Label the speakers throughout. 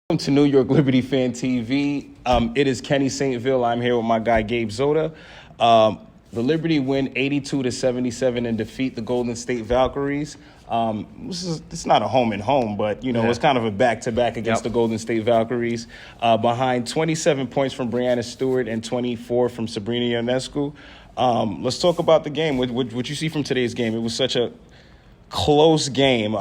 Speaker 1: Welcome to New York Liberty Fan TV. It is Kenny Saintville. I'm here with my guy Gabe Zoda. The Liberty win 82-77 and defeat the Golden State Valkyries. It's not a home and home, but it's kind of a back-to-back against the Golden State Valkyries. Behind 27 points from Breanna Stewart and 24 from Sabrina Ionescu. Let's talk about the game. What you see from today's game? It was such a close game.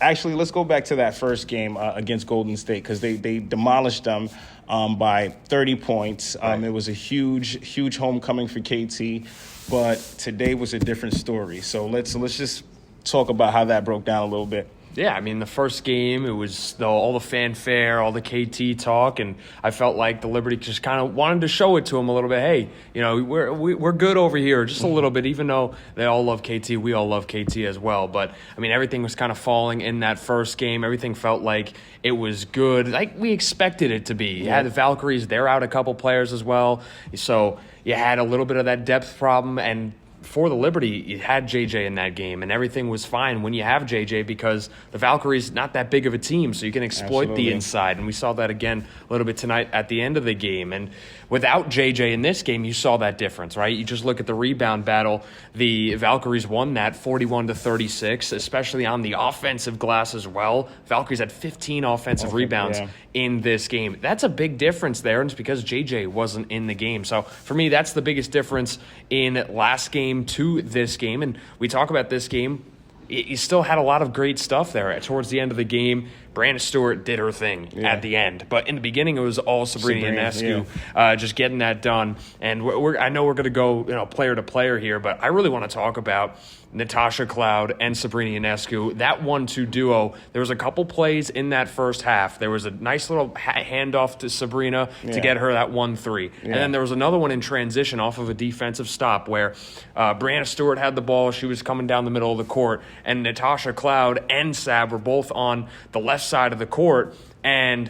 Speaker 1: Let's go back to that first game against Golden State because they demolished them by 30 points. Right. It was a huge homecoming for KT, but today was a different story. So let's just talk about how that broke down a little bit.
Speaker 2: Yeah, I mean, the first game, it was all the fanfare, all the KT talk, and I felt like the Liberty just kind of wanted to show it to them a little bit. Hey, we're good over here, just a little bit, even though they all love KT, we all love KT as well. But, I mean, everything was kind of falling in that first game. Everything felt like it was good, like we expected it to be. You had the Valkyries, they're out a couple players as well. So you had a little bit of that depth problem, and for the Liberty, you had JJ in that game, and everything was fine when you have JJ because the Valkyries not that big of a team, so you can exploit the inside. And we saw that again a little bit tonight at the end of the game. And without JJ in this game, you saw that difference, right? You just look at the rebound battle. The Valkyries won that 41-36, especially on the offensive glass as well. Valkyries had 15 offensive rebounds in this game. That's a big difference there, and it's because JJ wasn't in the game. So for me, that's the biggest difference in last game to this game. And we talk about this game, you still had a lot of great stuff there. Towards the end of the game, Breanna Stewart did her thing at the end. But in the beginning, it was all Sabrina Ionescu just getting that done. And I know we're going to go player to player here, but I really want to talk about Natasha Cloud and Sabrina Ionescu. That 1-2 duo, there was a couple plays in that first half. There was a nice little handoff to Sabrina to get her that 1-3. And then there was another one in transition off of a defensive stop where Breanna Stewart had the ball. She was coming down the middle of the court, and Natasha Cloud and Sab were both on the left side of the court. And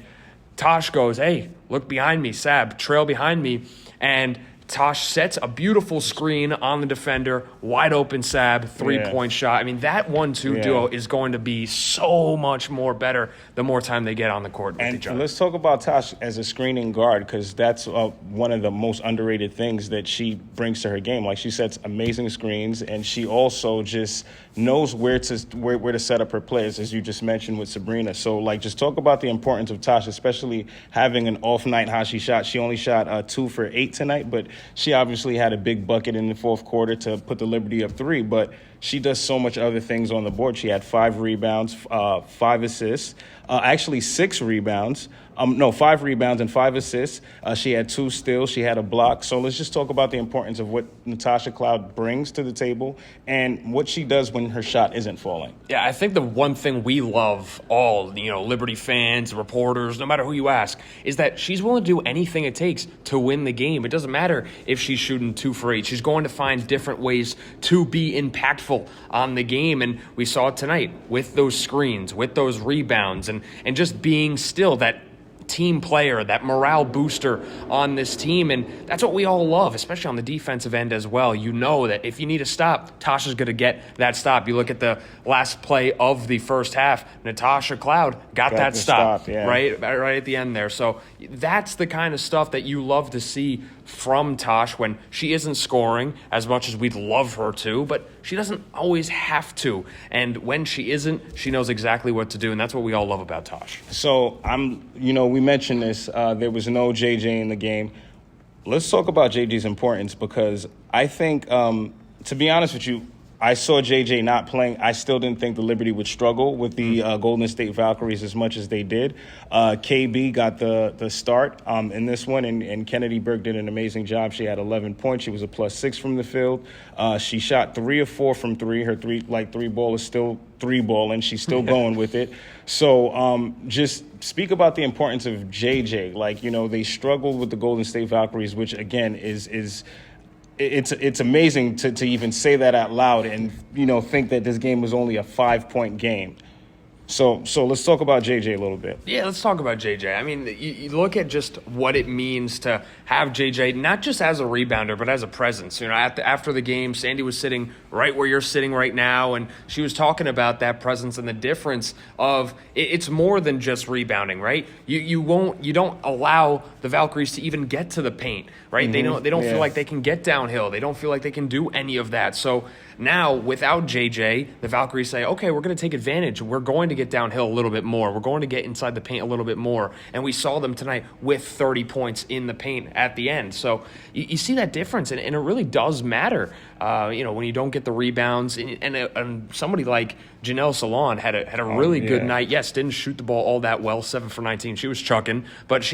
Speaker 2: Tosh goes, hey, look behind me, Sab, trail behind me. And Tosh sets a beautiful screen on the defender, wide open Sab, three-point shot. I mean, that 1-2 duo is going to be so much more better the more time they get on the court with each other.
Speaker 1: Let's talk about Tosh as a screening guard because that's one of the most underrated things that she brings to her game. Like, she sets amazing screens, and she also just knows where to set up her players, as you just mentioned with Sabrina. So, just talk about the importance of Tosh, especially having an off night how she shot. She only shot 2 for 8 tonight, but she obviously had a big bucket in the fourth quarter to put the Liberty up 3, but she does so much other things on the board. She had 5 rebounds, 5 assists, actually 6 rebounds. 5 rebounds and 5 assists. She had 2 steals. She had a block. So let's just talk about the importance of what Natasha Cloud brings to the table and what she does when her shot isn't falling.
Speaker 2: Yeah, I think the one thing we love all, Liberty fans, reporters, no matter who you ask, is that she's willing to do anything it takes to win the game. It doesn't matter if she's shooting 2 for 8. She's going to find different ways to be impactful on the game. And we saw it tonight with those screens, with those rebounds, and just being still that team player, that morale booster on this team. And that's what we all love, especially on the defensive end as well. You know that if you need a stop, Tasha's going to get that stop. You look at the last play of the first half, Natasha Cloud got that stop right at the end there. So that's the kind of stuff that you love to see from Tosh when she isn't scoring as much as we'd love her to, but she doesn't always have to. And when she isn't, she knows exactly what to do, and that's what we all love about Tosh.
Speaker 1: So we mentioned this. There was no JJ in the game. Let's talk about JJ's importance because I think, to be honest with you, I saw JJ not playing. I still didn't think the Liberty would struggle with the Golden State Valkyries as much as they did. KB got the start in this one, and Kennedy Burke did an amazing job. She had 11 points. She was a +6 from the field. She shot 3 of 4 from 3. Her three ball is still 3 ball, and she's still going with it. So just speak about the importance of JJ. They struggled with the Golden State Valkyries, which, again, is it's amazing to even say that out loud and think that this game was only a 5-point game. So let's talk about JJ a little bit.
Speaker 2: Yeah, let's talk about JJ. I mean, you look at just what it means to have JJ, not just as a rebounder, but as a presence. You know, after the game, Sandy was sitting right where you're sitting right now, and she was talking about that presence and the difference of it's more than just rebounding, right? You don't allow the Valkyries to even get to the paint, right? Mm-hmm. They don't feel like they can get downhill. They don't feel like they can do any of that. So now, without JJ, the Valkyries say, okay, we're going to take advantage. We're going to get downhill a little bit more. We're going to get inside the paint a little bit more. And we saw them tonight with 30 points in the paint at the end. So you see that difference, and it really does matter. When you don't get the rebounds, and somebody like Janelle Salon had a really good night. Yes, didn't shoot the ball all that well, 7 for 19. She was chucking, but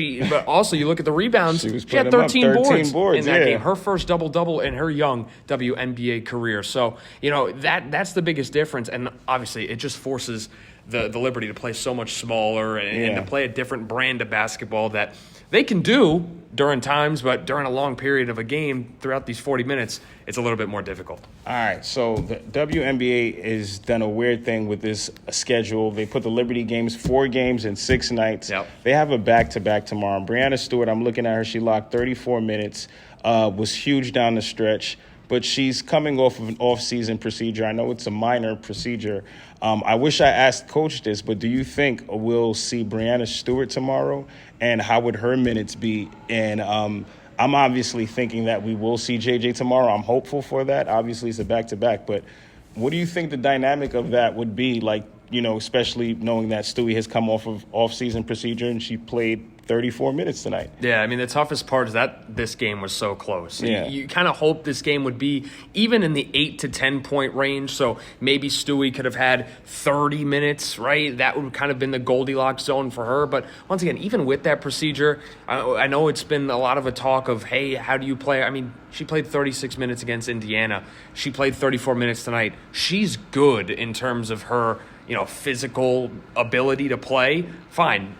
Speaker 2: also you look at the rebounds. She had 13 boards in that game. Her first double-double in her young WNBA career. So that's the biggest difference, and obviously it just forces the Liberty to play so much smaller and to play a different brand of basketball that they can do during times, but during a long period of a game, throughout these 40 minutes, it's a little bit more difficult.
Speaker 1: All right, so the WNBA has done a weird thing with this schedule. They put the Liberty games, 4 games in 6 nights.
Speaker 2: Yep.
Speaker 1: They have a back-to-back tomorrow. Breanna Stewart, I'm looking at her, she logged 34 minutes, was huge down the stretch, but she's coming off of an off-season procedure. I know it's a minor procedure. I wish I asked Coach this, but do you think we'll see Breanna Stewart tomorrow? And how would her minutes be? And I'm obviously thinking that we will see JJ tomorrow. I'm hopeful for that. Obviously, it's a back-to-back. But what do you think the dynamic of that would be? Like, especially knowing that Stewie has come off of off-season procedure and she played 34 minutes tonight.
Speaker 2: Yeah, I mean, the toughest part is that this game was so close.
Speaker 1: Yeah.
Speaker 2: You kind of hope this game would be even in the 8 to 10 point range. So maybe Stewie could have had 30 minutes, right? That would kind of been the Goldilocks zone for her. But once again, even with that procedure, I know it's been a lot of a talk of, hey, how do you play? I mean, she played 36 minutes against Indiana. She played 34 minutes tonight. She's good in terms of her, physical ability to play. Fine.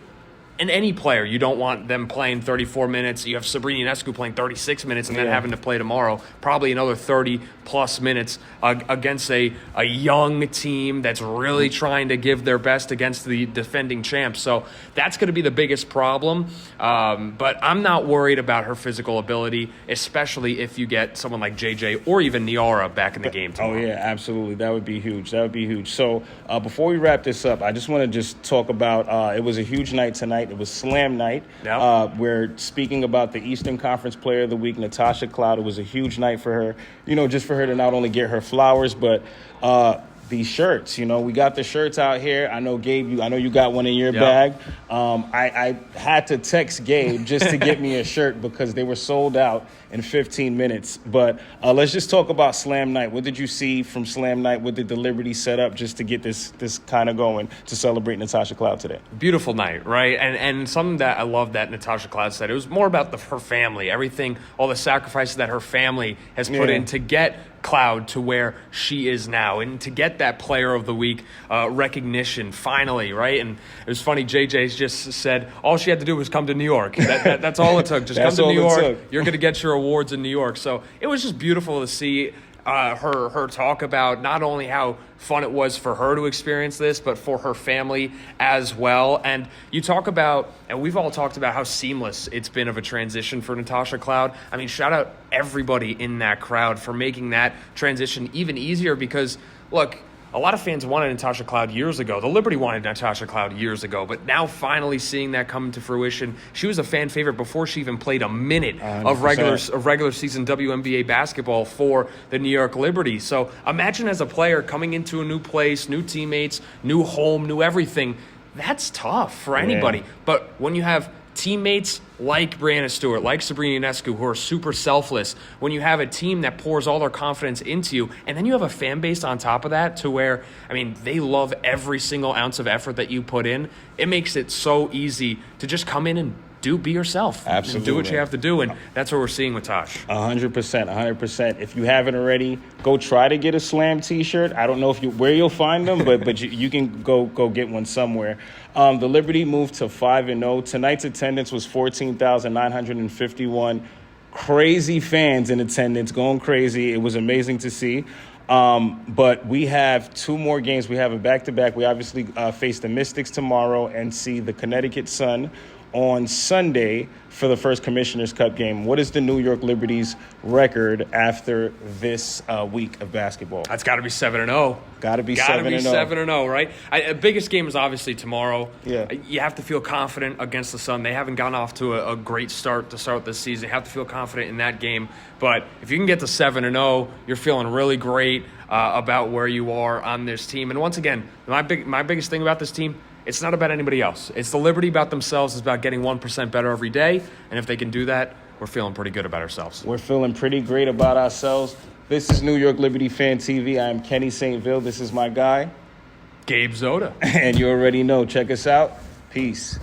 Speaker 2: And any player, you don't want them playing 34 minutes. You have Sabrina Ionescu playing 36 minutes and then having to play tomorrow, probably another 30-plus minutes against a young team that's really trying to give their best against the defending champs. So that's going to be the biggest problem. But I'm not worried about her physical ability, especially if you get someone like JJ or even Nyara back in the game tomorrow.
Speaker 1: Oh, yeah, absolutely. That would be huge. So before we wrap this up, I just want to just talk about it was a huge night tonight. It was Slam Night. Yep. We're speaking about the Eastern Conference Player of the Week, Natasha Cloud. It was a huge night for her, just for her to not only get her flowers, but these shirts. We got the shirts out here. I know, Gabe, you got one in your bag. I had to text Gabe just to get me a shirt because they were sold out in 15 minutes. But let's just talk about Slam Night. What did you see from Slam Night? What did the Liberty set up just to get this kind of going to celebrate Natasha Cloud today?
Speaker 2: Beautiful night, right? And something that I love that Natasha Cloud said, it was more about her family, everything, all the sacrifices that her family has put in to get Cloud to where she is now and to get that Player of the Week recognition finally, right? And it was funny, JJ just said all she had to do was come to New York. That's all it took. Just come to New York. You're going to get your awards in New York. So it was just beautiful to see her talk about not only how fun it was for her to experience this, but for her family as well. And you talk about, and we've all talked about how seamless it's been of a transition for Natasha Cloud. I mean, shout out everybody in that crowd for making that transition even easier because, look, a lot of fans wanted Natasha Cloud years ago. The Liberty wanted Natasha Cloud years ago, but now finally seeing that come to fruition. She was a fan favorite before she even played a minute of regular season WNBA basketball for the New York Liberty. So imagine as a player coming into a new place, new teammates, new home, new everything. That's tough for anybody. But when you have teammates like Breanna Stewart, like Sabrina Ionescu, who are super selfless, when you have a team that pours all their confidence into you, and then you have a fan base on top of that to where, I mean, they love every single ounce of effort that you put in, it makes it so easy to just come in and be yourself.
Speaker 1: Absolutely.
Speaker 2: And do what you have to do, and that's what we're seeing with Tosh.
Speaker 1: 100%. If you haven't already, go try to get a Slam T-shirt. I don't know where you'll find them, but you can go get one somewhere. The Liberty moved to 5-0. Tonight's attendance was 14,951. Crazy fans in attendance, going crazy. It was amazing to see. But we have 2 more games. We have a back-to-back. We obviously face the Mystics tomorrow and see the Connecticut Sun on Sunday for the first Commissioner's Cup game. What is the New York Liberty's record after this week of basketball?
Speaker 2: That's got to be 7-0.
Speaker 1: Got to be 7-0.
Speaker 2: Got to be 7-0, right? The biggest game is obviously tomorrow.
Speaker 1: Yeah.
Speaker 2: You have to feel confident against the Sun. They haven't gotten off to a great start to start this season. You have to feel confident in that game. But if you can get to 7-0, you're feeling really great about where you are on this team. And once again, my biggest thing about this team, it's not about anybody else. It's the Liberty about themselves. It's about getting 1% better every day. And if they can do that, we're feeling pretty good about ourselves.
Speaker 1: We're feeling pretty great about ourselves. This is New York Liberty Fan TV. I am Kenny St. Ville. This is my guy,
Speaker 2: Gabe Zoda.
Speaker 1: And you already know. Check us out. Peace.